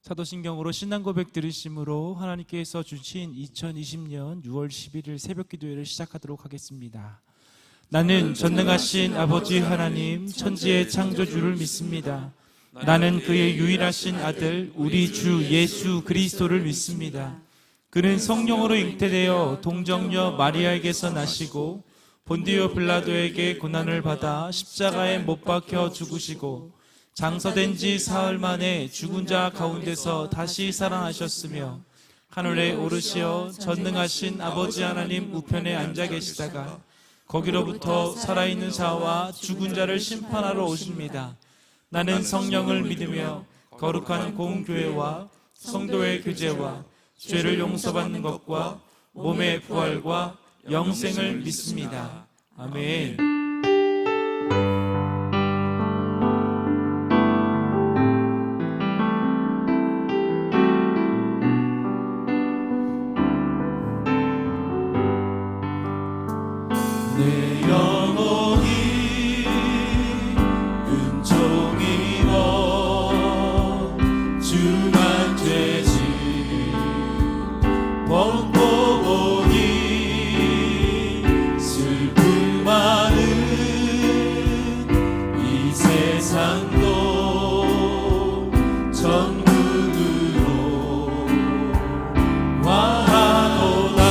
사도신경으로 신앙 고백 들으심으로 하나님께서 주신 2020년 6월 11일 새벽 기도회를 시작하도록 하겠습니다. 나는 전능하신 아버지 하나님 천지의 창조주를 믿습니다. 나는 그의 유일하신 아들 우리 주 예수 그리스도를 믿습니다. 그는 성령으로 잉태되어 동정녀 마리아에게서 나시고 본디오 빌라도에게 고난을 받아 십자가에 못 박혀 죽으시고 장서된 지 사흘 만에 죽은 자 가운데서 다시 살아나셨으며 하늘에 오르시어 전능하신 아버지 하나님 우편에 앉아 계시다가 거기로부터 살아있는 자와 죽은 자를 심판하러 오십니다. 나는 성령을 믿으며 거룩한 공교회와 성도의 교제와 죄를 용서받는 것과 몸의 부활과 영생을 믿습니다. 아멘. 내 영혼이 은총이 입어 주만 죄짐 벗고 보니 슬픔 많은 이 세상도 천국으로 와하도다.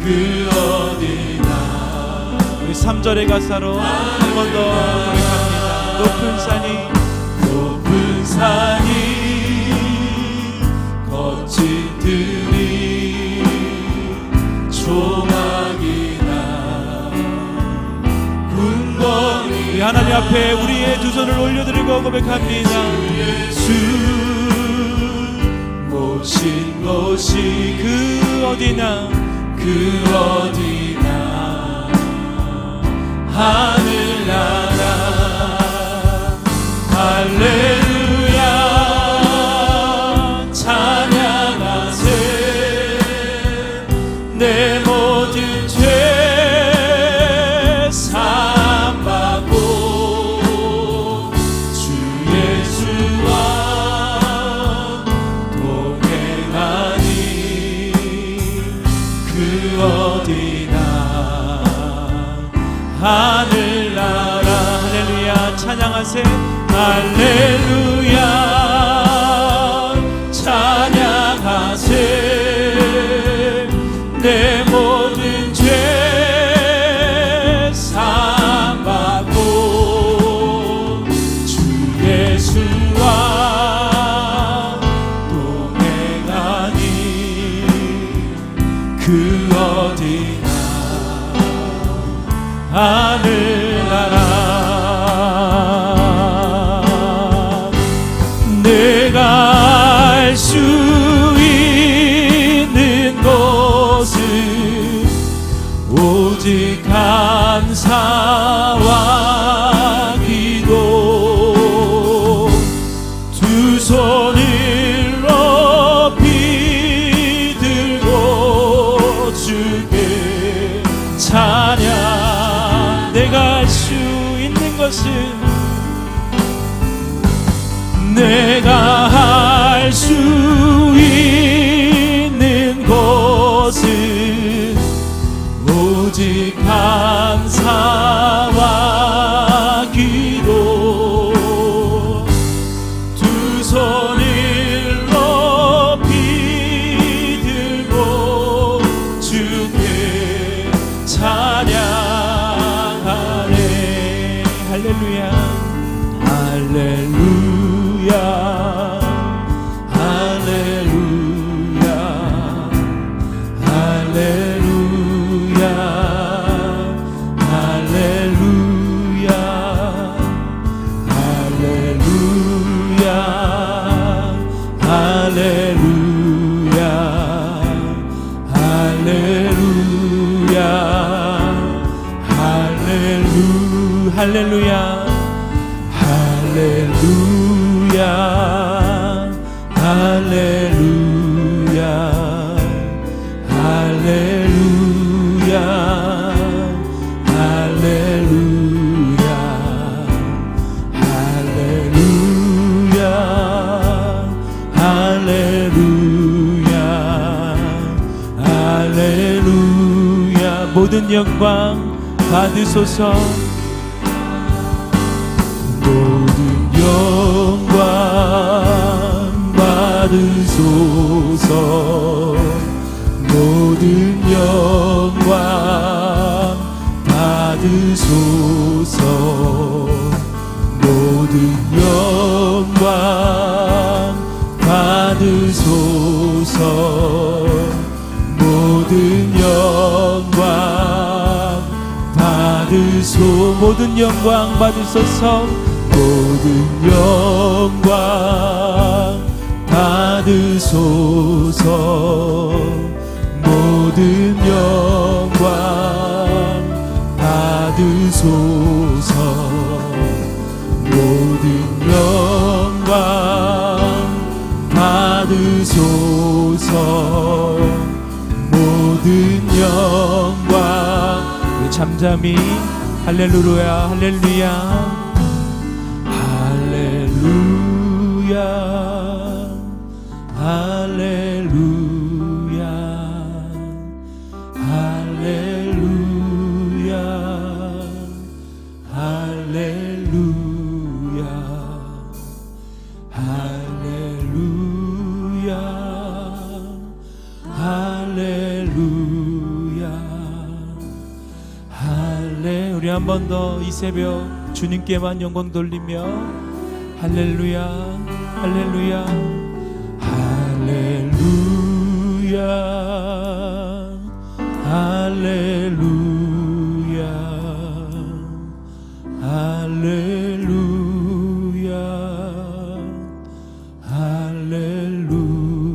그 어디나 우리 3절의 가사로 한 번 더 고백합니다. 높은 산이 거친 들이 조막이나 군번이 우리 하나님 앞에 우리의 두 손을 올려드리고 고백합니다. 예수 모신 곳이 그 어디나 하늘나라 할렐루야 찬양하세 내 모든 죄 사함받고 주 예수와 동행하니 그 어디나 하늘나라 찬양하세. 할렐루야 찬양하세. 내 모든 죄 사함받고 주 예수와 동행하니 그 어디나 하늘나라. 내가 알 수 있는 것은 오직 감사와 기도. 두 손을 높이 들고 주께 찬양. 내가 알 수 있는 것은 내가 할 수 있는 것은 오직 감사와 기도. 두 손을 높이 들고 주께 찬양하네. 할렐루야. 할렐루야 할렐루야 할렐루야 할렐루야 할렐루야 할렐루야 할렐루야 할렐루야. 할렐루야 할렐루야 할렐루야 할렐루야 할렐루야 할렐루야 할렐루야. 모든 영광 받으소서. 모든 영광 받으소서. 모든 영광 받으소서. 모든 영광 받으소서. 모든 영광 받으소. 모든 영광 받으소서. 모든 영광 받으소서. 모든 영광 받으소서. 모든 영광 받으소서. 모든 영광. 우리 잠잠히 할렐루야 할렐루야 할렐루야 할렐루야 할렐루야 할렐루야 할렐루야 할렐루야 할렐. 우리 한 번 더 이 새벽 주님께만 영광 돌리며 할렐루야 할렐루야 할렐루야 할렐루야 할렐루야 할렐루야 할렐루야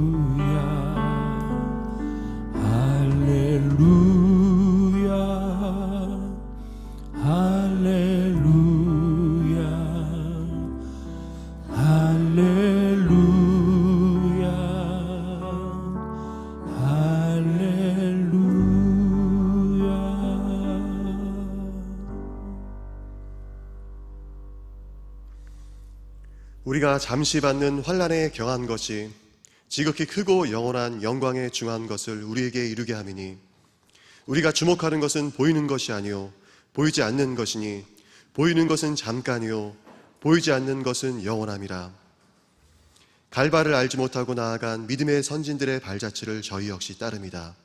할렐루야 할렐루야 할렐루야. 우리가 잠시 받는 환난에 경한 것이 지극히 크고 영원한 영광에 중한 것을 우리에게 이루게 함이니 우리가 주목하는 것은 보이는 것이 아니요 보이지 않는 것이니 보이는 것은 잠깐이요 보이지 않는 것은 영원함이라. 갈바를 알지 못하고 나아간 믿음의 선진들의 발자취를 저희 역시 따릅니다.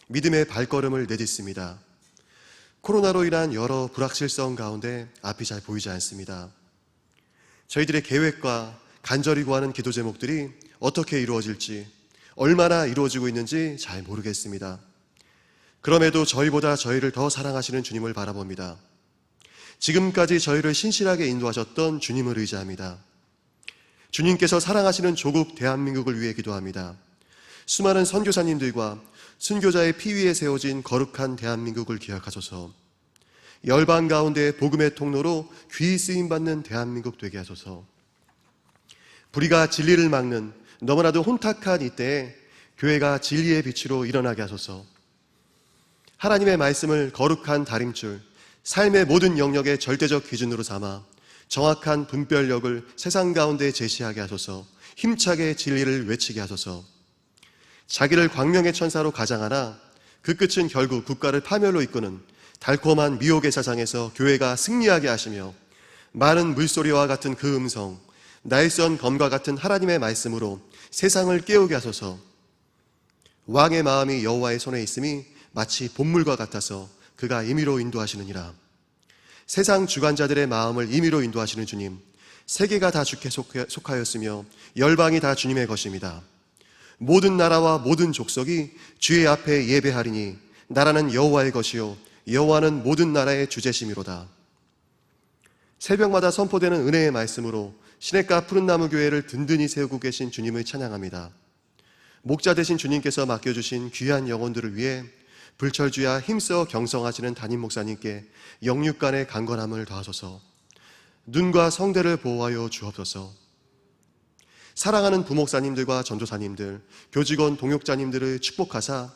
믿음의 발걸음을 내딛습니다. 코로나로 인한 여러 불확실성 가운데 앞이 잘 보이지 않습니다. 저희들의 계획과 간절히 구하는 기도 제목들이 어떻게 이루어질지, 얼마나 이루어지고 있는지 잘 모르겠습니다. 그럼에도 저희보다 저희를 더 사랑하시는 주님을 바라봅니다. 지금까지 저희를 신실하게 인도하셨던 주님을 의지합니다. 주님께서 사랑하시는 조국 대한민국을 위해 기도합니다. 수많은 선교사님들과 순교자의 피 위에 세워진 거룩한 대한민국을 기억하소서. 열방 가운데 복음의 통로로 귀히 쓰임받는 대한민국 되게 하소서. 불의가 진리를 막는 너무나도 혼탁한 이때에 교회가 진리의 빛으로 일어나게 하소서. 하나님의 말씀을 거룩한 다림줄, 삶의 모든 영역의 절대적 기준으로 삼아 정확한 분별력을 세상 가운데 제시하게 하소서. 힘차게 진리를 외치게 하소서. 자기를 광명의 천사로 가장하나 그 끝은 결국 국가를 파멸로 이끄는 달콤한 미혹의 사상에서 교회가 승리하게 하시며, 많은 물소리와 같은 그 음성, 날선 검과 같은 하나님의 말씀으로 세상을 깨우게 하소서. 왕의 마음이 여호와의 손에 있음이 마치 본물과 같아서 그가 임의로 인도하시느니라. 세상 주관자들의 마음을 임의로 인도하시는 주님, 세계가 다 주께 속하였으며 열방이 다 주님의 것입니다. 모든 나라와 모든 족속이 주의 앞에 예배하리니 나라는 여호와의 것이요 여호와는 모든 나라의 주제심이로다. 새벽마다 선포되는 은혜의 말씀으로 시냇가 푸른나무 교회를 든든히 세우고 계신 주님을 찬양합니다. 목자 되신 주님께서 맡겨주신 귀한 영혼들을 위해 불철주야 힘써 경성하시는 담임 목사님께 영육간의 강건함을 더하소서. 눈과 성대를 보호하여 주옵소서. 사랑하는 부목사님들과 전도사님들, 교직원 동역자님들을 축복하사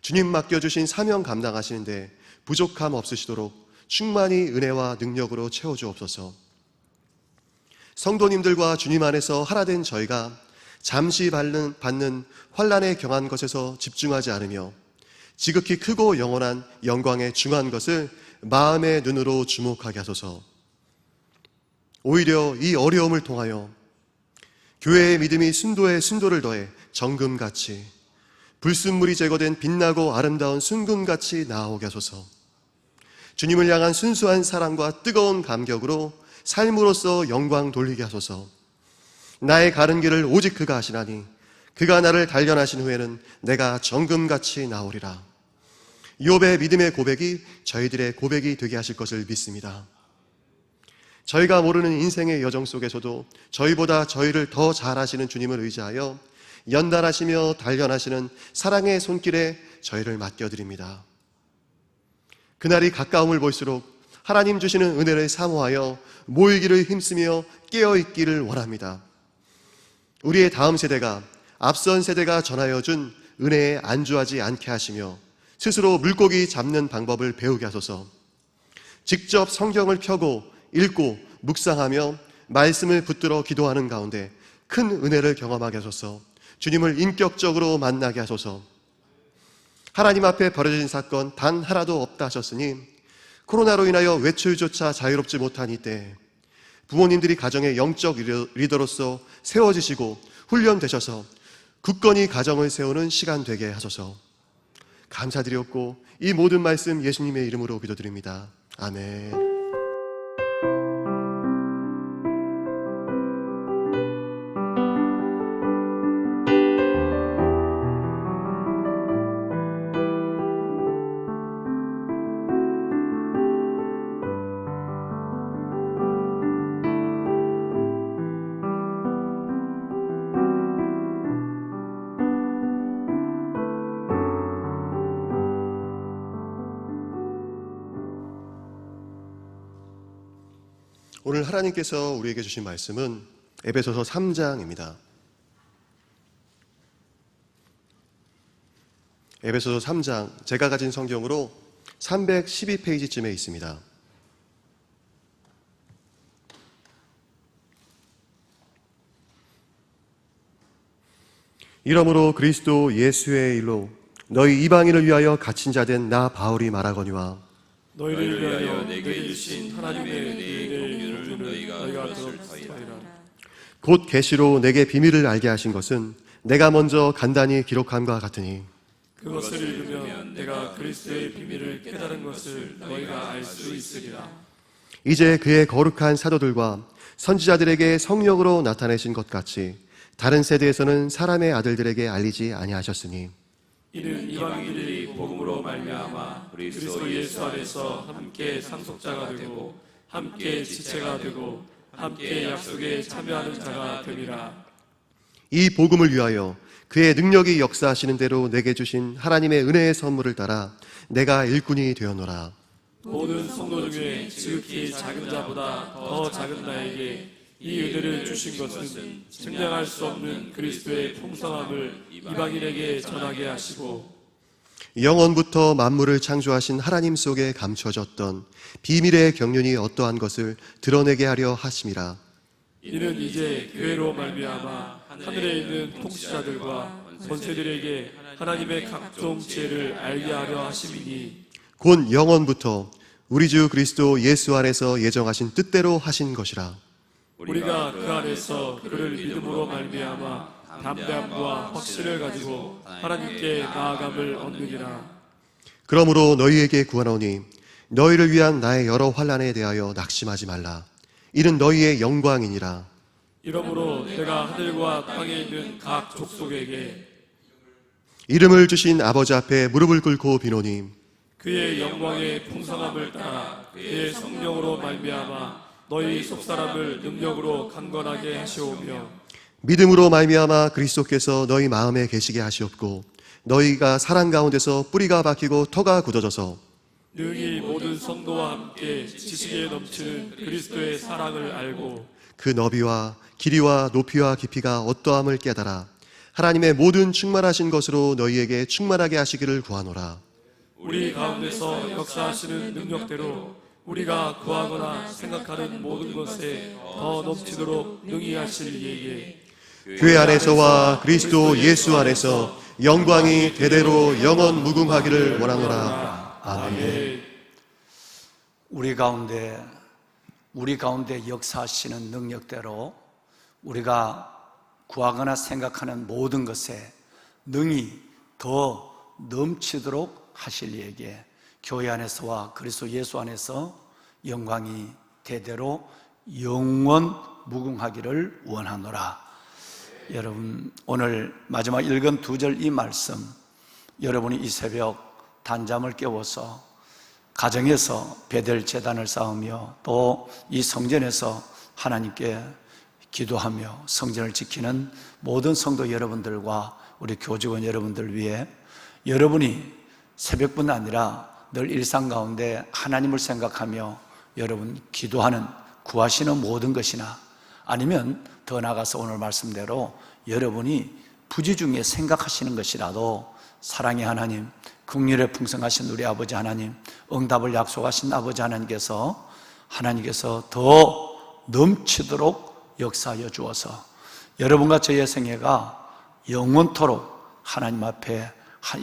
주님 맡겨주신 사명 감당하시는데 부족함 없으시도록 충만히 은혜와 능력으로 채워주옵소서. 성도님들과 주님 안에서 하나 된 저희가 잠시 받는 환난에 경한 것에서 집중하지 않으며 지극히 크고 영원한 영광에 중한 것을 마음의 눈으로 주목하게 하소서. 오히려 이 어려움을 통하여 교회의 믿음이 순도에 순도를 더해 정금같이, 불순물이 제거된 빛나고 아름다운 순금같이 나아오게 하소서. 주님을 향한 순수한 사랑과 뜨거운 감격으로 삶으로써 영광 돌리게 하소서. 나의 가는 길을 오직 그가 하시나니 그가 나를 단련하신 후에는 내가 정금같이 나오리라. 욥의 믿음의 고백이 저희들의 고백이 되게 하실 것을 믿습니다. 저희가 모르는 인생의 여정 속에서도 저희보다 저희를 더 잘 아시는 주님을 의지하여 연단하시며 단련하시는 사랑의 손길에 저희를 맡겨드립니다. 그날이 가까움을 볼수록 하나님 주시는 은혜를 사모하여 모이기를 힘쓰며 깨어있기를 원합니다. 우리의 다음 세대가 앞선 세대가 전하여 준 은혜에 안주하지 않게 하시며 스스로 물고기 잡는 방법을 배우게 하소서. 직접 성경을 펴고 읽고 묵상하며 말씀을 붙들어 기도하는 가운데 큰 은혜를 경험하게 하소서. 주님을 인격적으로 만나게 하소서. 하나님 앞에 벌어진 사건 단 하나도 없다 하셨으니 코로나로 인하여 외출조차 자유롭지 못한 이때 부모님들이 가정의 영적 리더로서 세워지시고 훈련되셔서 굳건히 가정을 세우는 시간 되게 하소서. 감사드렸고 이 모든 말씀 예수님의 이름으로 기도드립니다. 아멘. 오늘 하나님께서 우리에게 주신 말씀은 에베소서 3장입니다. 에베소서 3장, 제가 가진 성경으로 312페이지쯤에 있습니다. 이러므로 그리스도 예수의 일로 너희 이방인을 위하여 갇힌 자 된 나 바울이 말하거니와 너희를 위하여 내게 주신 하나님의 은혜의 공유를 너희가 들었으리라. 곧 계시로 내게 비밀을 알게 하신 것은 내가 먼저 간단히 기록함과 같으니 그것을 읽으면 내가 그리스도의 비밀을 깨달은 것을 너희가 알 수 있으리라. 이제 그의 거룩한 사도들과 선지자들에게 성령으로 나타내신 것 같이 다른 세대에서는 사람의 아들들에게 알리지 아니하셨으니 이는 이방인들이 복음으로 말미암아 그리스도 예수 안에서 함께 상속자가 되고 함께 지체가 되고 함께 약속에 참여하는 자가 됨이라. 이 복음을 위하여 그의 능력이 역사하시는 대로 내게 주신 하나님의 은혜의 선물을 따라 내가 일꾼이 되었노라. 모든 성도 중에 지극히 작은 자보다 더 작은 나에게 이 은혜를 주신 것은 측량할 수 없는 그리스도의 풍성함을 이방인에게 전하게 하시고 영원부터 만물을 창조하신 하나님 속에 감춰졌던 비밀의 경륜이 어떠한 것을 드러내게 하려 하심이라. 이는 이제 교회로 말미암아 하늘에 있는 통치자들과 권세들에게 하나님의 각종 지혜를 알게 하려 하심이니 곧 영원부터 우리 주 그리스도 예수 안에서 예정하신 뜻대로 하신 것이라. 우리가 그 안에서 그를 믿음으로 말미암아 담대함과 확신을 가지고 하나님께 나아감을 얻느니라. 그러므로 너희에게 구하노니 너희를 위한 나의 여러 환난에 대하여 낙심하지 말라. 이는 너희의 영광이니라. 이러므로 내가 하늘과 땅에 있는 각 족속에게 이름을 주신 아버지 앞에 무릎을 꿇고 비노니 그의 영광의 풍성함을 따라 그의 성령으로 말미암아 너희 속사람을 능력으로 강건하게 하시오며 믿음으로 말미암아 그리스도께서 너희 마음에 계시게 하시옵고 너희가 사랑 가운데서 뿌리가 박히고 터가 굳어져서 능히 모든 성도와 함께 지식에 넘치는 그리스도의 사랑을 알고 그 너비와 길이와 높이와 깊이가 어떠함을 깨달아 하나님의 모든 충만하신 것으로 너희에게 충만하게 하시기를 구하노라. 우리 가운데서 역사하시는 능력대로 우리가 구하거나 생각하는 모든 것에 더 넘치도록 능히 하실 이에게 교회 안에서와 그리스도 예수 안에서 영광이 대대로 영원 무궁하기를 원하노라. 아멘. 우리 가운데 역사하시는 능력대로 우리가 구하거나 생각하는 모든 것에 능히 더 넘치도록 하실 이에게 교회 안에서와 그리스도 예수 안에서 영광이 대대로 영원 무궁하기를 원하노라. 여러분, 오늘 마지막 읽은 2절 이 말씀, 여러분이 이 새벽 단잠을 깨워서 가정에서 베델 제단을 쌓으며 또 이 성전에서 하나님께 기도하며 성전을 지키는 모든 성도 여러분들과 우리 교직원 여러분들 위해 여러분이 새벽뿐 아니라 늘 일상 가운데 하나님을 생각하며 여러분 기도하는 구하시는 모든 것이나 아니면 더 나아가서 오늘 말씀대로 여러분이 부지 중에 생각하시는 것이라도 사랑의 하나님, 긍휼에 풍성하신 우리 아버지 하나님, 응답을 약속하신 아버지 하나님께서 더 넘치도록 역사하여 주어서 여러분과 저의 생애가 영원토록 하나님 앞에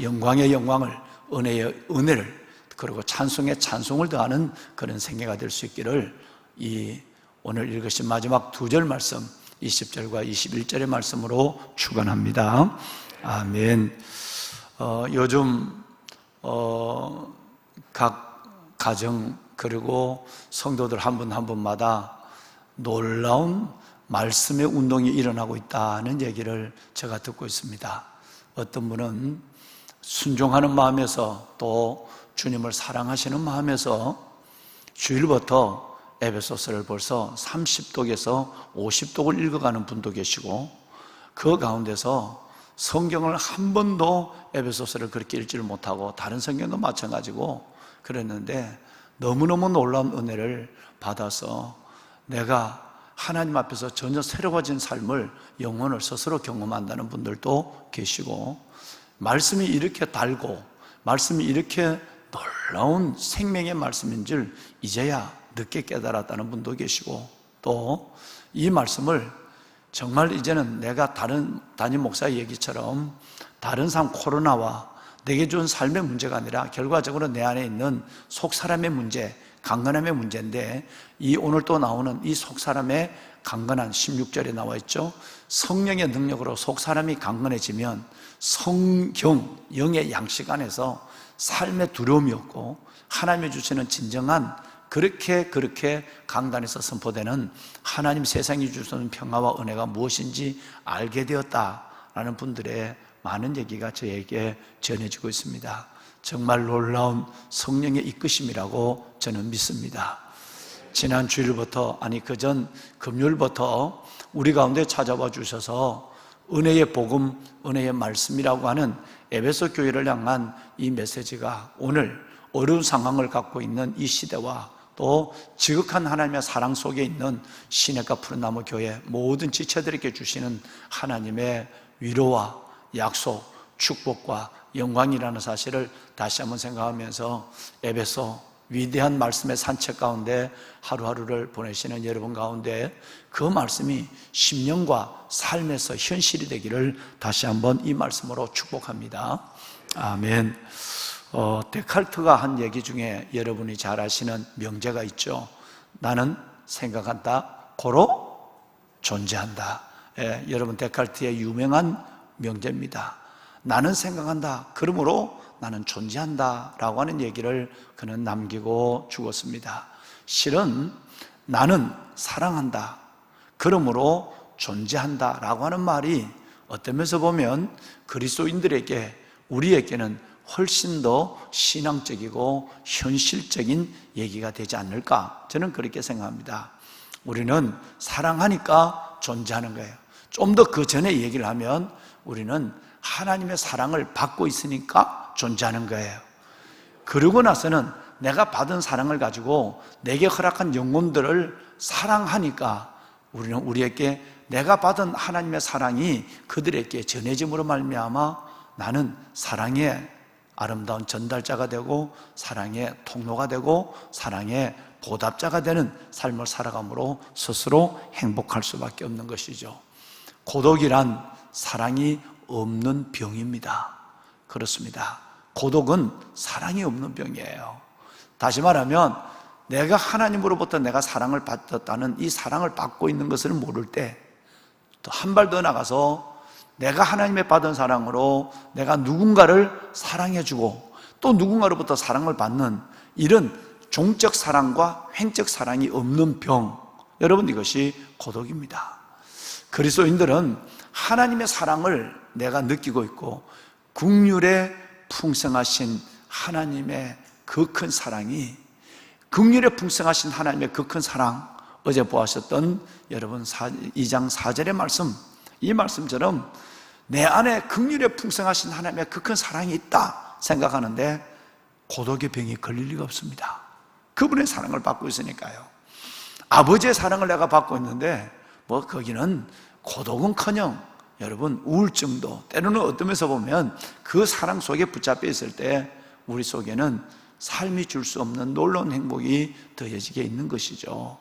영광의 영광을, 은혜의 은혜를, 그리고 찬송의 찬송을 더하는 그런 생애가 될 수 있기를 이 오늘 읽으신 마지막 2절 말씀 20절과 21절의 말씀으로 축원합니다. 아멘. 요즘 각 가정 그리고 성도들 한 분 한 분마다 놀라운 말씀의 운동이 일어나고 있다는 얘기를 제가 듣고 있습니다. 어떤 분은 순종하는 마음에서 또 주님을 사랑하시는 마음에서 주일부터 에베소서를 벌써 30독에서 50독을 읽어가는 분도 계시고 그 가운데서 성경을 한 번도 에베소서를 그렇게 읽지를 못하고 다른 성경도 마찬가지고 그랬는데 너무너무 놀라운 은혜를 받아서 내가 하나님 앞에서 전혀 새로워진 삶을 영혼을 스스로 경험한다는 분들도 계시고 말씀이 이렇게 달고 말씀이 이렇게 놀라운 생명의 말씀인 줄 이제야 늦게 깨달았다는 분도 계시고 또 이 말씀을 정말 이제는 내가 다른 담임 목사의 얘기처럼 다른 사람 코로나와 내게 준 삶의 문제가 아니라 결과적으로 내 안에 있는 속사람의 문제, 강건함의 문제인데, 이 오늘 또 나오는 이 속사람의 강건한 16절에 나와 있죠. 성령의 능력으로 속사람이 강건해지면 성경, 영의 양식 안에서 삶의 두려움이 없고 하나님이 주시는 진정한 그렇게 강단에서 선포되는 하나님 세상이 주시는 평화와 은혜가 무엇인지 알게 되었다라는 분들의 많은 얘기가 저에게 전해지고 있습니다. 정말 놀라운 성령의 이끄심이라고 저는 믿습니다. 지난 주일부터, 아니 그전 금요일부터 우리 가운데 찾아와 주셔서 은혜의 복음, 은혜의 말씀이라고 하는 에베소 교회를 향한 이 메시지가 오늘 어려운 상황을 갖고 있는 이 시대와 또 지극한 하나님의 사랑 속에 있는 시냇가 푸른나무 교회 모든 지체들에게 주시는 하나님의 위로와 약속, 축복과 영광이라는 사실을 다시 한번 생각하면서 에베소 위대한 말씀의 산책 가운데 하루하루를 보내시는 여러분 가운데 그 말씀이 심령과 삶에서 현실이 되기를 다시 한번 이 말씀으로 축복합니다. 아멘. 데카르트가 한 얘기 중에 여러분이 잘 아시는 명제가 있죠. 나는 생각한다, 고로 존재한다. 여러분 데카르트의 유명한 명제입니다. 나는 생각한다, 그러므로 나는 존재한다 라고 하는 얘기를 그는 남기고 죽었습니다. 실은 나는 사랑한다, 그러므로 존재한다 라고 하는 말이 어떤 면에서 보면 그리스도인들에게, 우리에게는 훨씬 더 신앙적이고 현실적인 얘기가 되지 않을까, 저는 그렇게 생각합니다. 우리는 사랑하니까 존재하는 거예요. 좀 더 그 전에 얘기를 하면 우리는 하나님의 사랑을 받고 있으니까 존재하는 거예요. 그러고 나서는 내가 받은 사랑을 가지고 내게 허락한 영혼들을 사랑하니까 우리는 우리에게 내가 받은 하나님의 사랑이 그들에게 전해짐으로 말미암아 나는 사랑의 아름다운 전달자가 되고 사랑의 통로가 되고 사랑의 보답자가 되는 삶을 살아감으로 스스로 행복할 수밖에 없는 것이죠. 고독이란 사랑이 없는 병입니다. 그렇습니다. 고독은 사랑이 없는 병이에요. 다시 말하면 내가 하나님으로부터 내가 사랑을 받았다는 이 사랑을 받고 있는 것을 모를 때 또 한 발 더 나가서 내가 하나님의 받은 사랑으로 내가 누군가를 사랑해주고 또 누군가로부터 사랑을 받는 이런 종적 사랑과 횡적 사랑이 없는 병, 여러분 이것이 고독입니다. 그리스도인들은 하나님의 사랑을 내가 느끼고 있고 긍휼에 풍성하신 하나님의 그 큰 사랑이, 긍휼에 풍성하신 하나님의 그 큰 사랑, 어제 보았었던 여러분 2장 4절의 말씀, 이 말씀처럼 내 안에 긍휼에 풍성하신 하나님의 그 큰 사랑이 있다 생각하는데 고독의 병이 걸릴 리가 없습니다. 그분의 사랑을 받고 있으니까요. 아버지의 사랑을 내가 받고 있는데 거기는 고독은커녕 여러분 우울증도 때로는 어떤 면에서 보면 그 사랑 속에 붙잡혀 있을 때 우리 속에는 삶이 줄 수 없는 놀라운 행복이 더해지게 있는 것이죠.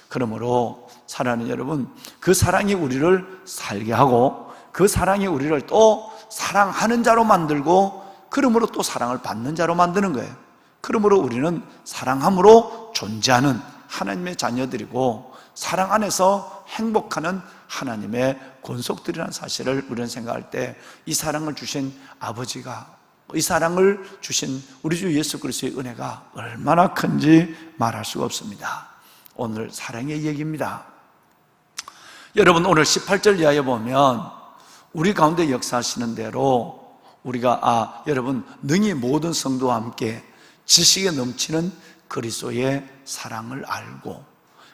그러므로 사랑하는 여러분, 그 사랑이 우리를 살게 하고 그 사랑이 우리를 또 사랑하는 자로 만들고 그러므로 또 사랑을 받는 자로 만드는 거예요. 그러므로 우리는 사랑함으로 존재하는 하나님의 자녀들이고 사랑 안에서 행복하는 하나님의 권속들이라는 사실을 우리는 생각할 때 이 사랑을 주신 아버지가, 이 사랑을 주신 우리 주 예수 그리스도의 은혜가 얼마나 큰지 말할 수가 없습니다. 오늘 사랑의 얘기입니다. 여러분 오늘 18절 이하에 보면 우리 가운데 역사하시는 대로 우리가 여러분 능히 모든 성도와 함께 지식에 넘치는 그리스도의 사랑을 알고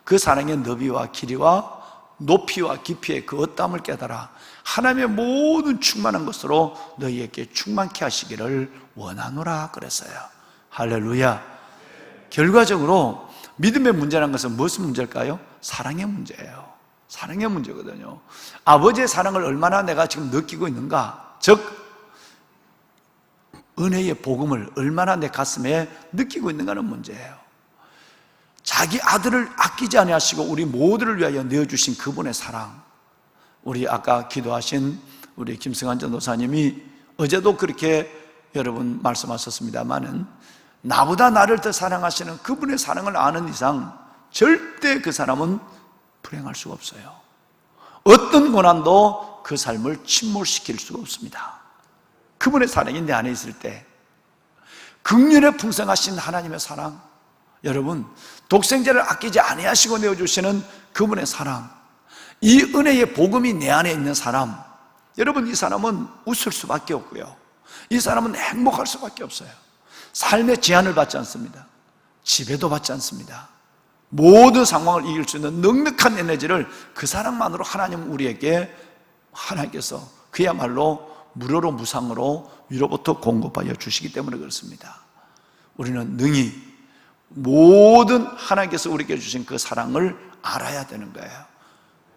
그 사랑의 너비와 길이와 높이와 깊이의 그 어땀을 깨달아 하나님의 모든 충만한 것으로 너희에게 충만케 하시기를 원하노라 그랬어요. 할렐루야. 결과적으로 믿음의 문제라는 것은 무슨 문제일까요? 사랑의 문제예요. 사랑의 문제거든요. 아버지의 사랑을 얼마나 내가 지금 느끼고 있는가, 즉 은혜의 복음을 얼마나 내 가슴에 느끼고 있는가는 문제예요. 자기 아들을 아끼지 아니하시고 우리 모두를 위하여 내어주신 그분의 사랑, 우리 아까 기도하신 우리 김승환 전도사님이 어제도 그렇게 여러분 말씀하셨습니다마는 나보다 나를 더 사랑하시는 그분의 사랑을 아는 이상 절대 그 사람은 불행할 수가 없어요. 어떤 고난도 그 삶을 침몰시킬 수가 없습니다. 그분의 사랑이 내 안에 있을 때, 긍휼에 풍성하신 하나님의 사랑, 여러분 독생자를 아끼지 아니하시고 내어주시는 그분의 사랑, 이 은혜의 복음이 내 안에 있는 사람, 여러분 이 사람은 웃을 수밖에 없고요, 이 사람은 행복할 수밖에 없어요. 삶의 제한을 받지 않습니다. 지배도 받지 않습니다. 모든 상황을 이길 수 있는 넉넉한 에너지를 그 사랑만으로 하나님께서 그야말로 무료로 무상으로 위로부터 공급하여 주시기 때문에 그렇습니다. 우리는 능히 모든 하나님께서 우리에게 주신 그 사랑을 알아야 되는 거예요.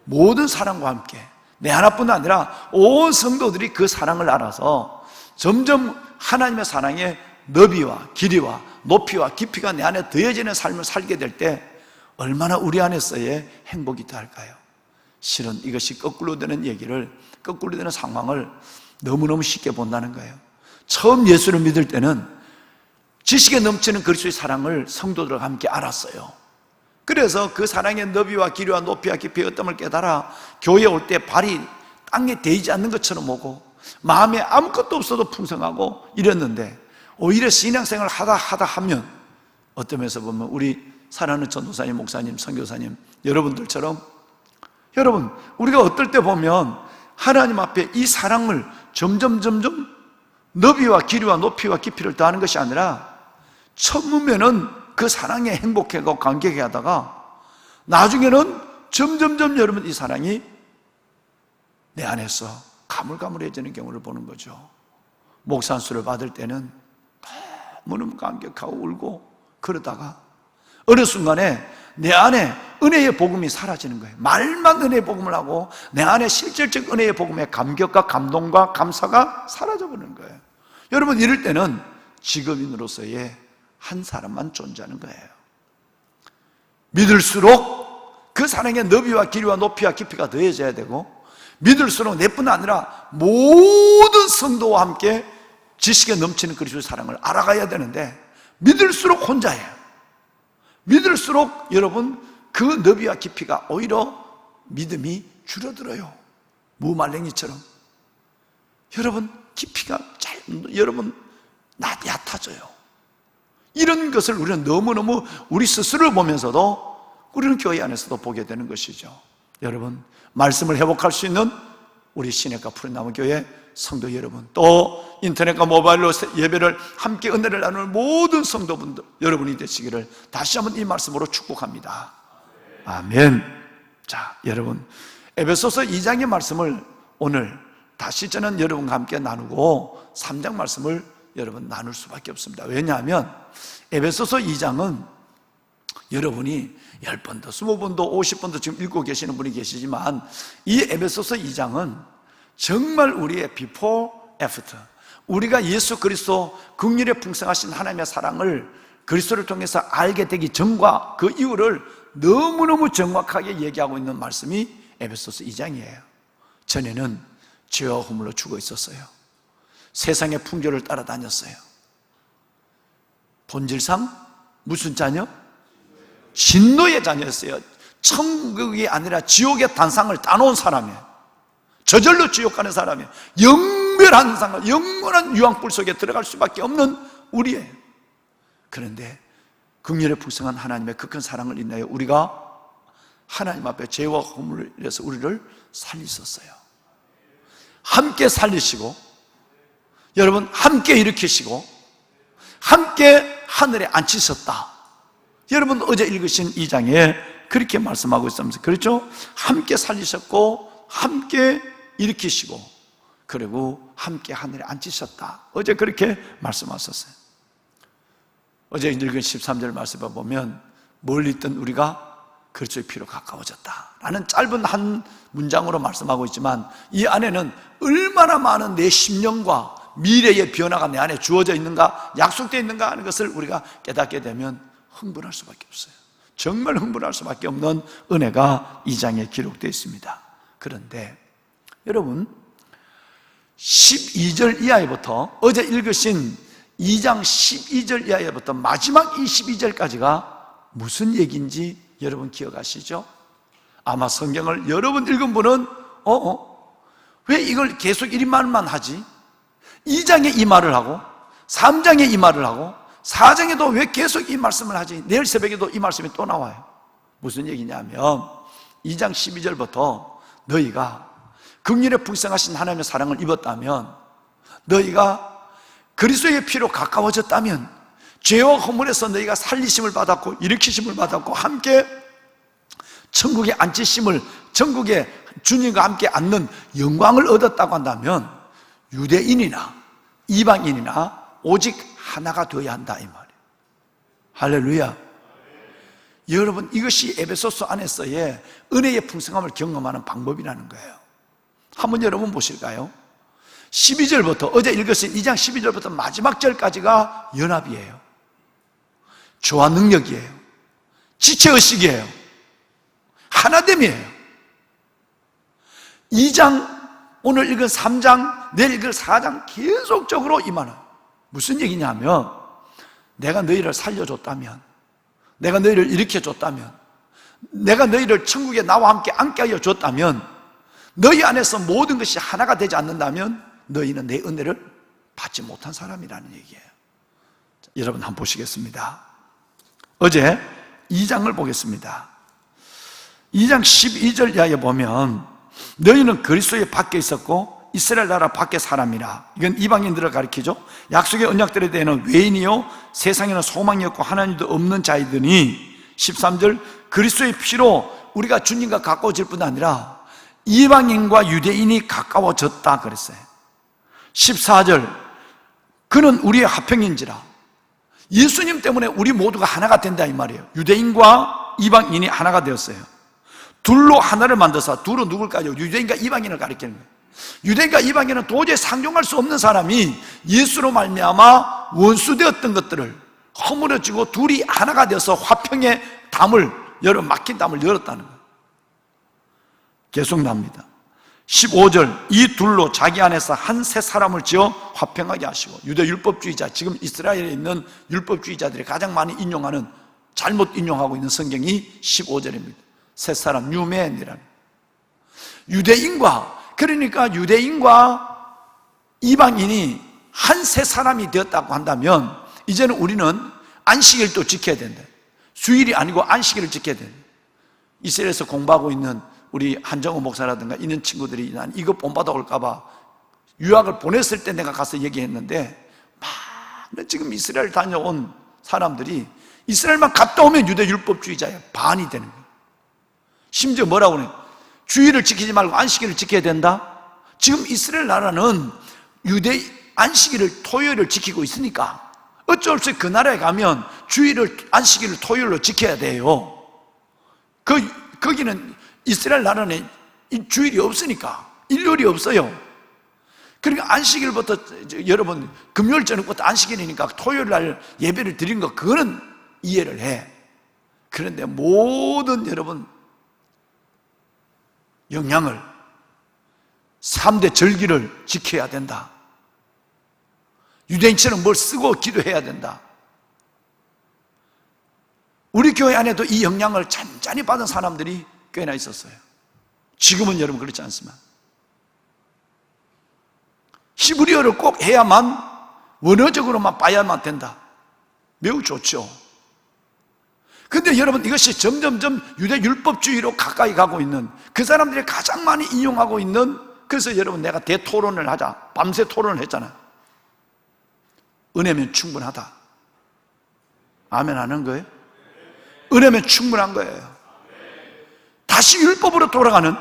모든 사랑과 함께 내 하나뿐 아니라 온 성도들이 그 사랑을 알아서 점점 하나님의 사랑의 너비와 길이와 높이와 깊이가 내 안에 더해지는 삶을 살게 될 때 얼마나 우리 안에서의 행복이 더할까요? 실은 이것이 거꾸로 되는 얘기를, 거꾸로 되는 상황을 너무너무 쉽게 본다는 거예요. 처음 예수를 믿을 때는 지식에 넘치는 그리스도의 사랑을 성도들과 함께 알았어요. 그래서 그 사랑의 너비와 길이와 높이와 깊이의 어떤 걸 깨달아 교회에 올 때 발이 땅에 대이지 않는 것처럼 오고 마음에 아무것도 없어도 풍성하고 이랬는데, 오히려 신앙생활을 하다 하면 어떤 면에서 보면 우리 사랑하는 전도사님, 목사님, 선교사님 여러분들처럼, 여러분 우리가 어떨 때 보면 하나님 앞에 이 사랑을 점점 너비와 길이와 높이와 깊이를 더하는 것이 아니라 처음에는 그 사랑에 행복해하고 감격해 하다가 나중에는 점점 여러분 이 사랑이 내 안에서 가물가물해지는 경우를 보는 거죠. 목사 안수를 받을 때는 너무너무 감격하고 울고 그러다가 어느 순간에 내 안에 은혜의 복음이 사라지는 거예요. 말만 은혜의 복음을 하고 내 안에 실질적 은혜의 복음의 감격과 감동과 감사가 사라져버리는 거예요. 여러분 이럴 때는 직업인으로서의 한 사람만 존재하는 거예요. 믿을수록 그 사랑의 너비와 길이와 높이와 깊이가 더해져야 되고, 믿을수록 내뿐 아니라 모든 성도와 함께 지식에 넘치는 그리스도의 사랑을 알아가야 되는데, 믿을수록 혼자예요. 믿을수록 여러분 그 너비와 깊이가 오히려 믿음이 줄어들어요. 무말랭이처럼. 여러분 깊이가 여러분 얕아져요. 이런 것을 우리는 너무너무 우리 스스로를 보면서도 우리는 교회 안에서도 보게 되는 것이죠. 여러분 말씀을 회복할 수 있는 우리 시내가 푸른나무 교회 성도 여러분, 또 인터넷과 모바일로 예배를 함께 은혜를 나누는 모든 성도분들 여러분이 되시기를 다시 한번 이 말씀으로 축복합니다. 아멘. 자, 여러분 에베소서 2장의 말씀을 오늘 다시 저는 여러분과 함께 나누고 3장 말씀을 여러분 나눌 수밖에 없습니다. 왜냐하면 에베소서 2장은 여러분이 10번도 20번도 50번도 지금 읽고 계시는 분이 계시지만, 이 에베소서 2장은 정말 우리의 before, after, 우리가 예수 그리스도 긍휼에 풍성하신 하나님의 사랑을 그리스도를 통해서 알게 되기 전과 그 이후를 너무너무 정확하게 얘기하고 있는 말씀이 에베소서 2장이에요. 전에는 죄와 허물로 죽어 있었어요. 세상의 풍조를 따라다녔어요. 본질상 무슨 자녀? 진노의 자녀였어요. 천국이 아니라 지옥의 단상을 따놓은 사람이에요. 저절로 지옥 가는 사람이에요. 영멸한 상을, 영원한 유황불 속에 들어갈 수밖에 없는 우리예요. 그런데 긍휼에 풍성한 하나님의 그 큰 사랑을 인하여 우리가 하나님 앞에 죄와 허물을 위해서 우리를 살리셨어요. 함께 살리시고, 여러분 함께 일으키시고, 함께 하늘에 앉히셨다. 여러분 어제 읽으신 2장에 그렇게 말씀하고 있습니다. 그렇죠? 함께 살리셨고 함께 일으키시고 그리고 함께 하늘에 앉히셨다. 어제 그렇게 말씀하셨어요. 어제 읽은 13절 말씀을 보면 멀리 있던 우리가 그리스도의 피로 가까워졌다 라는 짧은 한 문장으로 말씀하고 있지만, 이 안에는 얼마나 많은 내 심령과 미래의 변화가 내 안에 주어져 있는가, 약속되어 있는가 하는 것을 우리가 깨닫게 되면 흥분할 수밖에 없어요. 정말 흥분할 수밖에 없는 은혜가 이 장에 기록되어 있습니다. 그런데 여러분 12절 이하에부터 어제 읽으신 2장 12절 이하에부터 마지막 22절까지가 무슨 얘기인지 여러분 기억하시죠? 아마 성경을 여러분 읽은 분은 왜 이걸 계속 이 말만 하지? 2장에 이 말을 하고 3장에 이 말을 하고 4장에도 왜 계속 이 말씀을 하지? 내일 새벽에도 이 말씀이 또 나와요. 무슨 얘기냐면 2장 12절부터 너희가 긍휼에 풍성하신 하나님의 사랑을 입었다면, 너희가 그리스도의 피로 가까워졌다면, 죄와 허물에서 너희가 살리심을 받았고 일으키심을 받았고 함께 천국에 앉히심을, 천국에 주님과 함께 앉는 영광을 얻었다고 한다면 유대인이나 이방인이나 오직 하나가 되어야 한다 이 말이에요. 할렐루야. 여러분, 이것이 에베소서 안에서의 은혜의 풍성함을 경험하는 방법이라는 거예요. 한번 여러분 보실까요? 12절부터 어제 읽었은 2장 12절부터 마지막 절까지가 연합이에요. 조화 능력이에요. 지체의식이에요. 하나됨이에요. 2장, 오늘 읽은 3장, 내일 읽을 4장 계속적으로 임하는, 무슨 얘기냐면 내가 너희를 살려줬다면, 내가 너희를 일으켜줬다면, 내가 너희를 천국에 나와 함께 앉게 하여 줬다면, 너희 안에서 모든 것이 하나가 되지 않는다면 너희는 내 은혜를 받지 못한 사람이라는 얘기예요. 자, 여러분 한번 보시겠습니다. 어제 2장을 보겠습니다. 2장 12절 이하에 보면 너희는 그리스도의 밖에 있었고 이스라엘 나라 밖의 사람이라. 이건 이방인들을 가리키죠. 약속의 언약들에 대해서는 외인이요 세상에는 소망이 없고 하나님도 없는 자이더니, 13절 그리스도의 피로 우리가 주님과 가까워질 뿐 아니라 이방인과 유대인이 가까워졌다 그랬어요. 14절 그는 우리의 화평인지라. 예수님 때문에 우리 모두가 하나가 된다 이 말이에요. 유대인과 이방인이 하나가 되었어요. 둘로 하나를 만들어서, 둘은 누굴까요? 유대인과 이방인을 가리키는 거예요. 유대인과 이방인은 도저히 상종할 수 없는 사람이 예수로 말미암아 원수되었던 것들을 허물어지고 둘이 하나가 되어서 화평의 담을 막힌 담을 열었다는 거예요. 계속 납니다. 15절 이 둘로 자기 안에서 한 새 사람을 지어 화평하게 하시고. 유대 율법주의자, 지금 이스라엘에 있는 율법주의자들이 가장 많이 인용하는, 잘못 인용하고 있는 성경이 15절입니다. 새 사람, 뉴맨이라는. 유대인과, 그러니까 유대인과 이방인이 한 새 사람이 되었다고 한다면 이제는 우리는 안식일도 지켜야 된다. 주일이 아니고 안식일을 지켜야 된다. 이스라엘에서 공부하고 있는 우리 한정호 목사라든가 있는 친구들이 난 이거 본받아 올까봐 유학을 보냈을 때 내가 가서 얘기했는데, 많은 지금 이스라엘 다녀온 사람들이 이스라엘만 갔다 오면 유대 율법주의자예요. 반이 되는 거예요. 심지어 뭐라고 그래요? 주일을 지키지 말고 안식일을 지켜야 된다? 지금 이스라엘 나라는 유대 안식일을, 토요일을 지키고 있으니까 어쩔 수 없이 그 나라에 가면 주일을, 안식일을 토요일로 지켜야 돼요. 거기는 이스라엘 나라는 주일이 없으니까, 일요일이 없어요. 그러니까 안식일부터, 여러분 금요일 저녁부터 안식일이니까 토요일 날 예배를 드린 거, 그거는 이해를 해. 그런데 모든 여러분 영향을, 3대 절기를 지켜야 된다. 유대인처럼 뭘 쓰고 기도해야 된다. 우리 교회 안에도 이 영향을 잔잔히 받은 사람들이 꽤나 있었어요. 지금은 여러분 그렇지 않지만 히브리어를 꼭 해야만, 원어적으로만 봐야만 된다. 매우 좋죠. 근데 여러분 이것이 점점점 유대 율법주의로 가까이 가고 있는, 그 사람들이 가장 많이 인용하고 있는, 그래서 여러분 내가 대토론을 하자, 밤새 토론을 했잖아요. 은혜면 충분하다. 아멘 하는 거예요? 은혜면 충분한 거예요. 다시 율법으로 돌아가는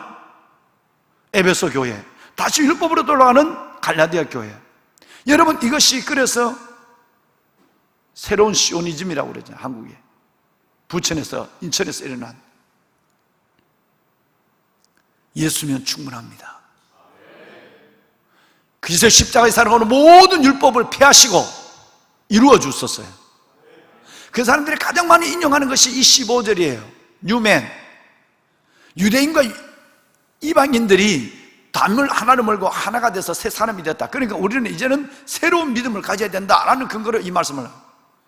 에베소 교회, 다시 율법으로 돌아가는 갈라디아 교회. 여러분 이것이 그래서 새로운 시오니즘이라고 그러죠. 한국에 부천에서, 인천에서 일어난. 예수면 충분합니다. 그래서 십자가에 살아가는 모든 율법을 폐하시고 이루어 주셨어요. 그 사람들이 가장 많이 인용하는 것이 이 15절이에요. 뉴맨. 유대인과 이방인들이 담을 하나를 몰고 하나가 돼서 새 사람이 됐다. 그러니까 우리는 이제는 새로운 믿음을 가져야 된다라는 근거로 이 말씀을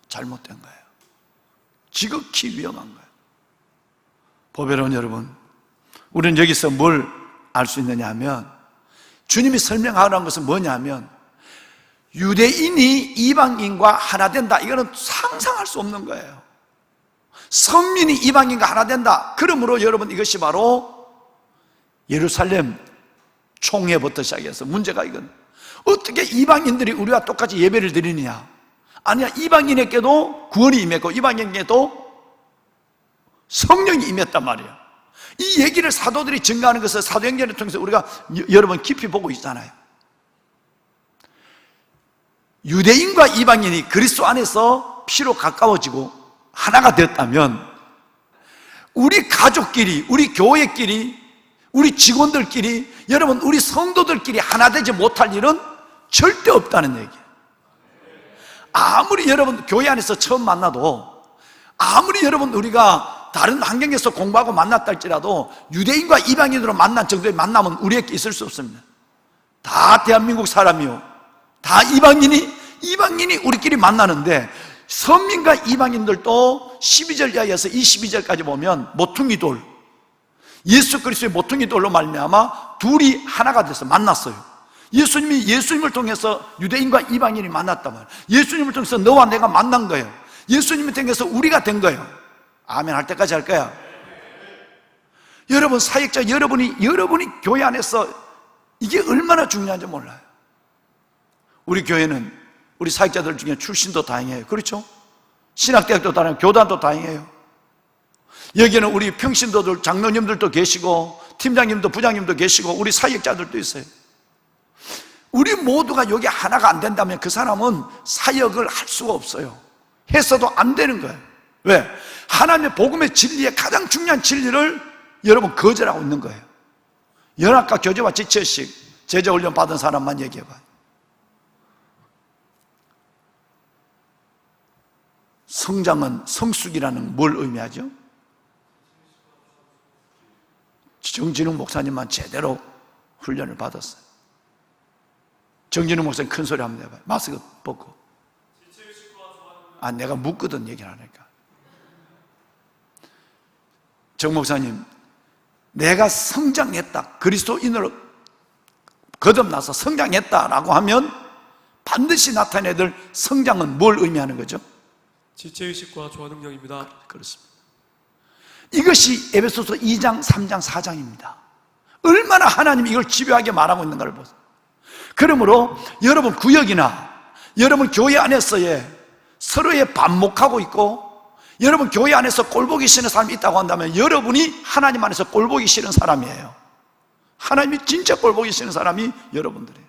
잘못된 거예요. 지극히 위험한 거예요. 보배로운 여러분, 우리는 여기서 뭘 알 수 있느냐 하면, 주님이 설명하라는 것은 뭐냐 하면, 유대인이 이방인과 하나 된다. 이거는 상상할 수 없는 거예요. 성민이 이방인과 하나 된다. 그러므로 여러분, 이것이 바로 예루살렘 총회부터 시작해서 문제가 이건, 어떻게 이방인들이 우리와 똑같이 예배를 드리느냐? 아니야, 이방인에게도 구원이 임했고 이방인에게도 성령이 임했단 말이에요. 이 얘기를 사도들이 증가하는 것을 사도행전을 통해서 우리가 여러분 깊이 보고 있잖아요. 유대인과 이방인이 그리스도 안에서 피로 가까워지고 하나가 되었다면, 우리 가족끼리, 우리 교회끼리, 우리 직원들끼리, 여러분 우리 성도들끼리 하나 되지 못할 일은 절대 없다는 얘기예요. 아무리 여러분 교회 안에서 처음 만나도, 아무리 여러분 우리가 다른 환경에서 공부하고 만났다 할지라도 유대인과 이방인으로 만난 정도의 만남은 우리에게 있을 수 없습니다. 다 대한민국 사람이요, 다 이방인이 우리끼리 만나는데, 선민과 이방인들도 12절 이하에서 22절까지 보면 모퉁이 돌, 예수 그리스도의 모퉁이 돌로 말미암아 둘이 하나가 돼서 만났어요. 예수님을 통해서 유대인과 이방인이 만났단 말이에요. 예수님을 통해서 너와 내가 만난 거예요. 예수님을 통해서 우리가 된 거예요. 아멘 할 때까지 할 거야. 여러분 사역자 여러분이 교회 안에서 이게 얼마나 중요한지 몰라요. 우리 교회는 우리 사역자들 중에 출신도 다행이에요. 그렇죠? 신학대학도 다행이에요. 교단도 다행이에요. 여기는 우리 평신도들, 장로님들도 계시고 팀장님도 부장님도 계시고 우리 사역자들도 있어요. 우리 모두가 여기 하나가 안 된다면 그 사람은 사역을 할 수가 없어요. 했어도 안 되는 거예요. 왜? 하나님의 복음의 진리의 가장 중요한 진리를 여러분 거절하고 있는 거예요. 연합과 교제와 지체식 제자 훈련 받은 사람만 얘기해봐요. 성장은 성숙이라는 뭘 의미하죠? 정진웅 목사님만 제대로 훈련을 받았어요. 정진웅 목사님 큰 소리 한번 해봐요. 마스크 벗고. 내가 묻거든 얘기를 하니까. 정 목사님, 내가 성장했다, 그리스도인으로 거듭나서 성장했다라고 하면 반드시 나타내야 될 성장은 뭘 의미하는 거죠? 지체의식과 조화 능력입니다. 그렇습니다. 이것이 에베소서 2장, 3장, 4장입니다. 얼마나 하나님이 이걸 집요하게 말하고 있는가를 보세요. 그러므로 여러분 구역이나 여러분 교회 안에서의 서로의 반목하고 있고, 여러분 교회 안에서 꼴보기 싫은 사람이 있다고 한다면 여러분이 하나님 안에서 꼴보기 싫은 사람이에요. 하나님이 진짜 꼴보기 싫은 사람이 여러분들이에요.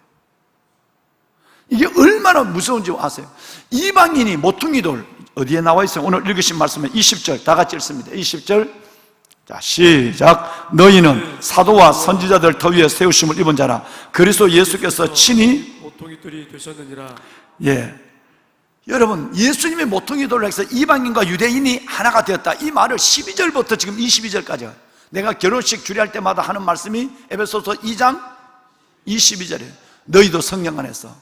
이게 얼마나 무서운지 아세요? 이방인이 모퉁이 돌, 어디에 나와 있어요? 오늘 읽으신 말씀은 20절 다 같이 읽습니다. 20절 자 시작. 너희는 사도와 선지자들 터 위에 세우심을 입은 자라. 그리스도 예수께서 친히 모퉁이 돌이 되셨느니라. 여러분 예수님의 모퉁이 돌로 해서 이방인과 유대인이 하나가 되었다. 이 말을 12절부터 지금 22절까지 내가 결혼식 주례할 때마다 하는 말씀이 에베소서 2장 22절이에요. 너희도 성령 안에서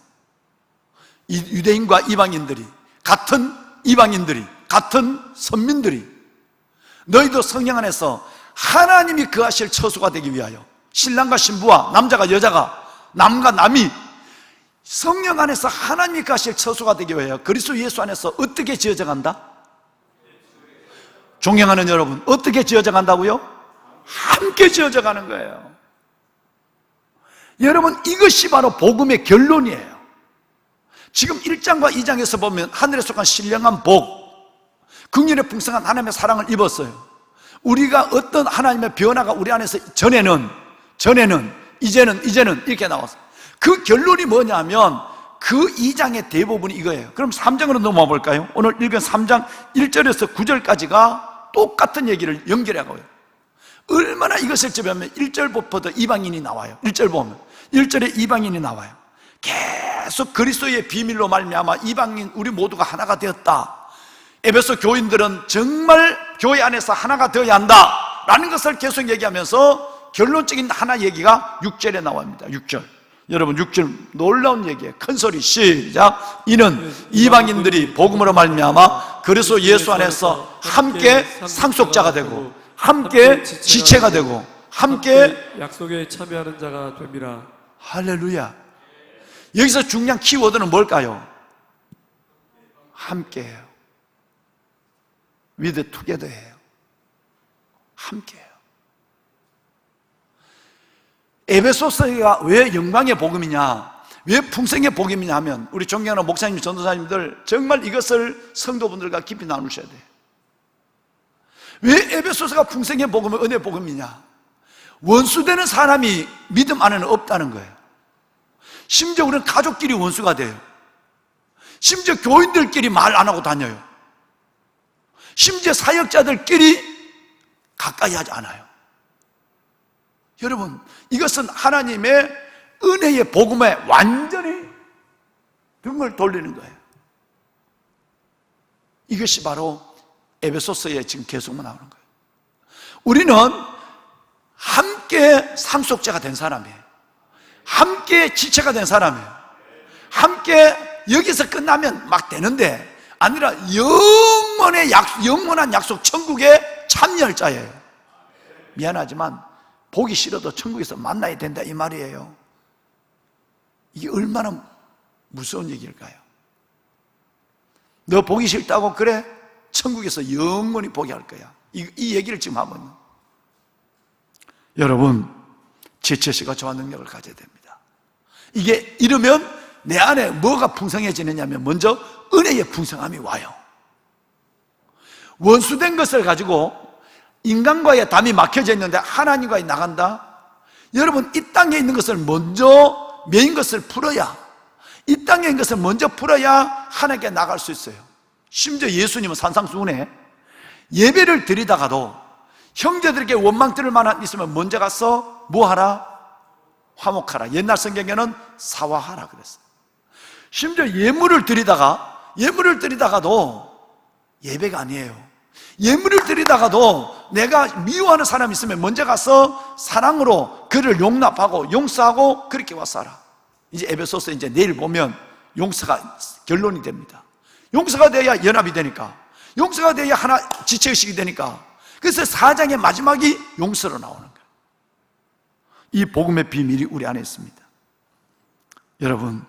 유대인과 이방인들이 같은 이방인들이 같은 선민들이 너희도 성령 안에서 하나님이 거하실 처소가 되기 위하여 신랑과 신부와 남자가 여자가 남과 남이 성령 안에서 하나님이 거하실 처소가 되기 위하여 그리스도 예수 안에서 어떻게 지어져 간다? 존경하는 여러분, 어떻게 지어져 간다고요? 함께 지어져 가는 거예요. 여러분 이것이 바로 복음의 결론이에요. 지금 1장과 2장에서 보면 하늘에 속한 신령한 복, 긍휼의 풍성한 하나님의 사랑을 입었어요. 우리가 어떤 하나님의 변화가 우리 안에서 전에는 이제는 이렇게 나왔어요. 그 결론이 뭐냐면 그 2장의 대부분이 이거예요. 그럼 3장으로 넘어와 볼까요? 오늘 읽은 3장 1절에서 9절까지가 똑같은 얘기를 연결하고요. 얼마나 이것을 접하면 1절부터 이방인이 나와요. 1절 보면 1절에 이방인이 나와요. 계속 그리스도의 비밀로 말미암아 이방인 우리 모두가 하나가 되었다. 에베소 교인들은 정말 교회 안에서 하나가 되어야 한다라는 것을 계속 얘기하면서 결론적인 하나 얘기가 6절에 나옵니다. 6절. 여러분 6절 놀라운 얘기예요. 큰 소리 시작. 이는 이방인들이 복음으로 말미암아 그리스도 예수 안에서 함께 상속자가 되고 함께 지체가 되고 함께 약속에 참여하는 자가 됩니다. 할렐루야. 여기서 중요한 키워드는 뭘까요? 함께예요. with together예요. 함께예요. 에베소서가 왜 영광의 복음이냐, 왜 풍성의 복음이냐 하면 우리 존경하는 목사님, 전도사님들 정말 이것을 성도분들과 깊이 나누셔야 돼요. 왜 에베소서가 풍성의 복음은 은혜의 복음이냐? 원수되는 사람이 믿음 안에는 없다는 거예요. 심지어 우리는 가족끼리 원수가 돼요. 심지어 교인들끼리 말 안 하고 다녀요. 심지어 사역자들끼리 가까이 하지 않아요. 여러분, 이것은 하나님의 은혜의 복음에 완전히 등을 돌리는 거예요. 이것이 바로 에베소서에 지금 계속 나오는 거예요. 우리는 함께 상속자가 된 사람이에요. 함께 지체가 된 사람이에요. 함께 여기서 끝나면 막 되는데 아니라 영원한 약속 천국에 참여할 자예요. 미안하지만 보기 싫어도 천국에서 만나야 된다 이 말이에요. 이게 얼마나 무서운 얘기일까요? 너 보기 싫다고? 그래, 천국에서 영원히 보게 할 거야. 이 얘기를 지금 하면 여러분, 지체시가 저와 능력을 가져야 됩니다. 이게 이러면 내 안에 뭐가 풍성해지느냐면 먼저 은혜의 풍성함이 와요. 원수된 것을 가지고 인간과의 담이 막혀져 있는데 하나님과의 나간다? 여러분, 이 땅에 있는 것을 먼저 메인 것을 풀어야, 이 땅에 있는 것을 먼저 풀어야 하나님께 나갈 수 있어요. 심지어 예수님은 산상수훈에 예배를 드리다가도 형제들에게 원망 들을 만한 있으면 먼저 가서 뭐 하라? 화목하라. 옛날 성경에는 사화하라 그랬어요. 심지어 예물을 드리다가도 예배가 아니에요. 예물을 드리다가도 내가 미워하는 사람이 있으면 먼저 가서 사랑으로 그를 용납하고 용서하고 그렇게 와서 하라. 이제 에베소서 이제 내일 보면 용서가 결론이 됩니다. 용서가 돼야 연합이 되니까, 용서가 돼야 하나 지체의식이 되니까. 그래서 4장의 마지막이 용서로 나오는 거예요. 이 복음의 비밀이 우리 안에 있습니다. 여러분,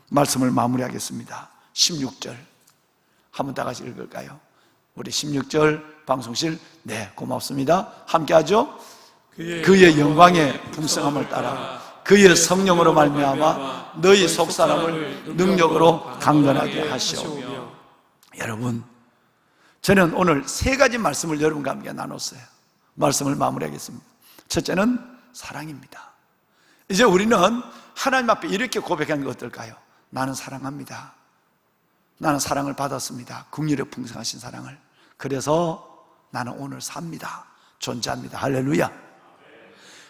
말씀을 마무리하겠습니다. 16절 한번 다 같이 읽을까요? 우리 16절 방송실, 네, 고맙습니다. 함께 하죠. 그의 영광의 풍성함을 따라 그의 성령으로 말미암아 너희 속사람을 능력으로 강건하게 하시오며. 여러분, 저는 오늘 3가지 말씀을 여러분과 함께 나눴어요. 말씀을 마무리하겠습니다. 첫째는 사랑입니다. 이제 우리는 하나님 앞에 이렇게 고백하는 게 어떨까요? 나는 사랑합니다. 나는 사랑을 받았습니다. 긍휼의 풍성하신 사랑을. 그래서 나는 오늘 삽니다. 존재합니다. 할렐루야.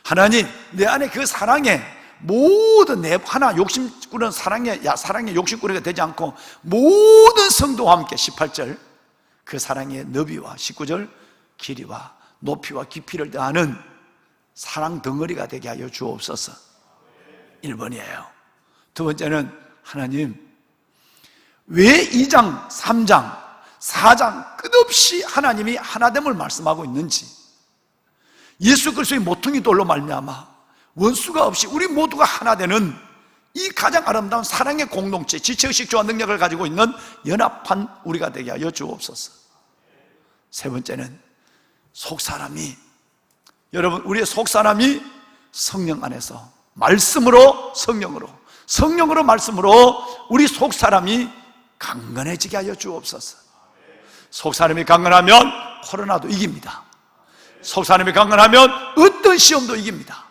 하나님, 내 안에 그 사랑에 모든 내 하나 욕심꾸는 사랑의 욕심꾸러기가 되지 않고 모든 성도와 함께 18절 그 사랑의 너비와 19절 길이와 높이와 깊이를 더하는 사랑 덩어리가 되게 하여 주옵소서. 1번이에요. 두 번째는 하나님, 왜 2장, 3장, 4장 끝없이 하나님이 하나됨을 말씀하고 있는지, 예수 그리스도의 모퉁이 돌로 말미암아 원수가 없이 우리 모두가 하나 되는 이 가장 아름다운 사랑의 공동체, 지체의식 조화 능력을 가지고 있는 연합한 우리가 되게 하여 주옵소서. 세 번째는 속사람이, 여러분, 우리의 속사람이 성령 안에서 말씀으로, 성령으로 말씀으로 우리 속사람이 강건해지게 하여 주옵소서. 속사람이 강건하면 코로나도 이깁니다. 속사람이 강건하면 어떤 시험도 이깁니다.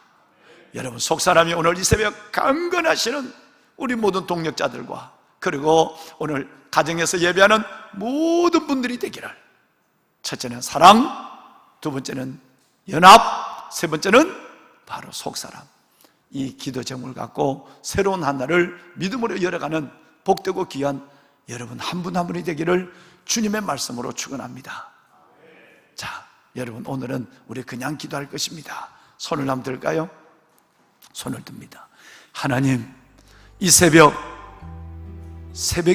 여러분, 속사람이 오늘 이 새벽 강건하시는 우리 모든 동력자들과 그리고 오늘 가정에서 예배하는 모든 분들이 되기를. 첫째는 사랑, 두 번째는 연합, 세 번째는 바로 속사람. 이 기도 제목을 갖고 새로운 한 날을 믿음으로 열어가는 복되고 귀한 여러분 한 분 한 분이 되기를 주님의 말씀으로 축원합니다. 자, 여러분, 오늘은 우리 그냥 기도할 것입니다. 손을 한번 들까요? 손을 듭니다. 하나님, 이 새벽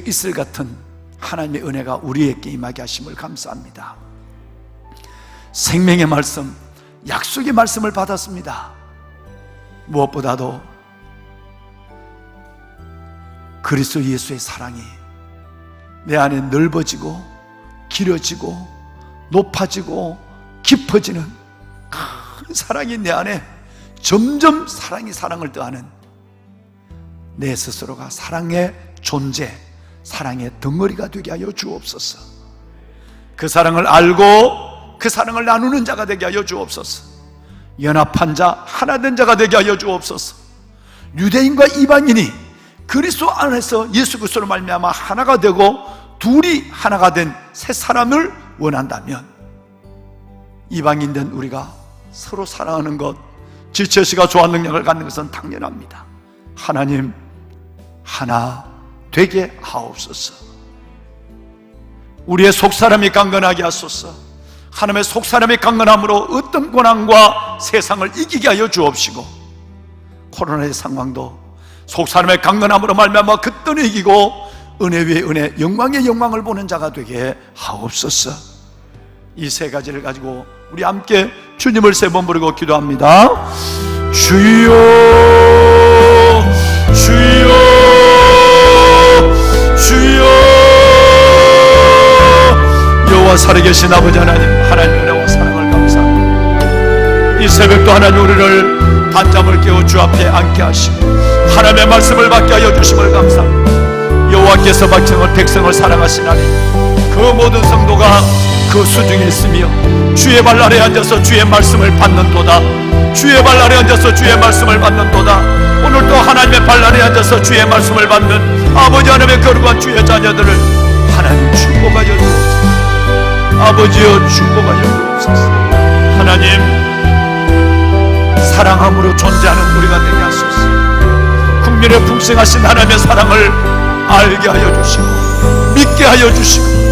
이슬 같은 하나님의 은혜가 우리에게 임하게 하심을 감사합니다. 생명의 말씀, 약속의 말씀을 받았습니다. 무엇보다도 그리스도 예수의 사랑이 내 안에 넓어지고 길어지고 높아지고 깊어지는 큰 사랑이 내 안에 점점 사랑이 사랑을 더하는 내 스스로가 사랑의 존재, 사랑의 덩어리가 되게 하여 주옵소서. 그 사랑을 알고 그 사랑을 나누는 자가 되게 하여 주옵소서. 연합한 자, 하나된 자가 되게 하여 주옵소서. 유대인과 이방인이 그리스도 안에서 예수 그리스도로 말미암아 하나가 되고 둘이 하나가 된 새 사람을 원한다면 이방인 된 우리가 서로 사랑하는 것, 지체시가 조한 능력을 갖는 것은 당연합니다. 하나님, 하나 되게 하옵소서. 우리의 속사람이 강건하게 하소서. 하나님의 속사람이 강건함으로 어떤 고난과 세상을 이기게 하여 주옵시고, 코로나의 상황도 속사람의 강건함으로 말미암아 그때는 이기고 은혜 위에 은혜, 영광의 영광을 보는 자가 되게 하옵소서. 이 세 가지를 가지고 우리 함께 주님을 세 번 부르고 기도합니다. 주여, 주여, 주여. 여호와 살아계신 아버지 하나님, 하나님의 은혜와 사랑을 감사합니다. 이 새벽도 하나님 우리를 단잠을 깨워 주 앞에 앉게 하시고 하나님의 말씀을 받게 하여 주심을 감사합니다. 여호와께서 백성을 사랑하시나니 그 모든 성도가 그 수중에 있으며 주의 발 아래 앉아서 주의 말씀을 받는도다. 주의 발 아래 앉아서 주의 말씀을 받는도다. 오늘도 하나님의 발 아래 앉아서 주의 말씀을 받는 아버지 하나님의 거룩한 주의 자녀들을 하나님 축복하여 주옵소서. 아버지여 축복하여 주옵소서. 하나님, 사랑함으로 존재하는 우리가 되게 하소서. 국민의 풍성하신 하나님의 사랑을 알게 하여 주시고 믿게 하여 주시고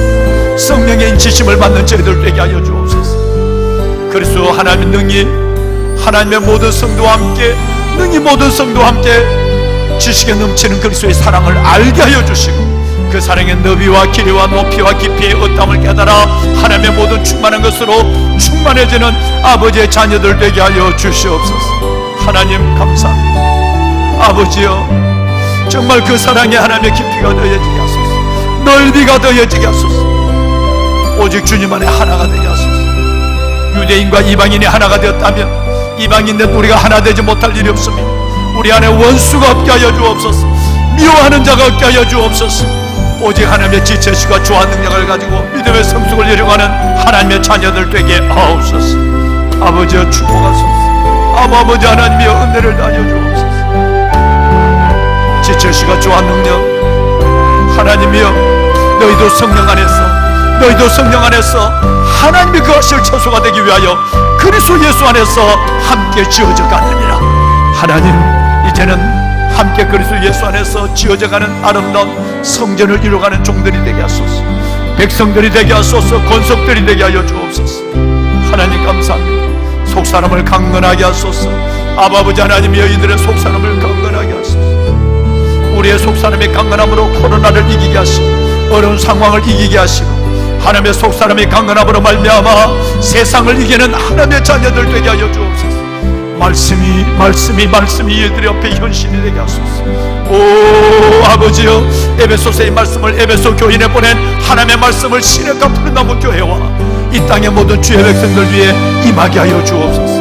성령의 인치심을 받는 저희들 되게 하여 주옵소서. 그리스도 하나님 능히 하나님의 모든 성도와 함께, 능히 모든 성도와 함께 지식에 넘치는 그리스도의 사랑을 알게 하여 주시고 그 사랑의 너비와 길이와 높이와 깊이의 어떠함을 깨달아 하나님의 모든 충만한 것으로 충만해지는 아버지의 자녀들 되게 하여 주시옵소서. 하나님 감사합니다. 아버지여, 정말 그 사랑에 하나님의 깊이가 더해지게 하소서. 넓이가 더해지게 하소서. 오직 주님 안에 하나가 되게 하소서. 유대인과 이방인이 하나가 되었다면 이방인된 우리가 하나 되지 못할 일이 없습니다. 우리 안에 원수가 없게 하여 주옵소서. 미워하는 자가 없게 하여 주옵소서. 오직 하나님의 지체시가 조한 능력을 가지고 믿음의 성숙을 이루어가는 하나님의 자녀들 되게 하옵소서. 아버지여 축복하소서. 아버지 하나님이여 은혜를 다하여 주옵소서. 지체시가 조한 능력, 하나님이여 너희도 성령 안에서 하나님이 그 하실 처소가 되기 위하여 그리스도 예수 안에서 함께 지어져 가느니라. 하나님, 이제는 함께 그리스도 예수 안에서 지어져가는 아름다운 성전을 이루어가는 종들이 되게 하소서. 백성들이 되게 하소서. 권속들이 되게 하여 주옵소서. 하나님 감사합니다. 속사람을 강건하게 하소서. 아버지 하나님이여 이들의 속사람을 강건하게 하소서. 우리의 속사람의 강건함으로 코로나를 이기게 하시고 어려운 상황을 이기게 하시고 하나님의 속사람의 강건함으로 말미암아 세상을 이기는 하나님의 자녀들 되게 하여 주옵소서. 말씀이 이들의 옆에 현실이 되게 하소서. 오 아버지여, 에베소서의 말씀을 에베소 교인에 보낸 하나님의 말씀을 시냇가 푸른 나무 교회와 이 땅의 모든 주의 백성들 위해 임하게 하여 주옵소서.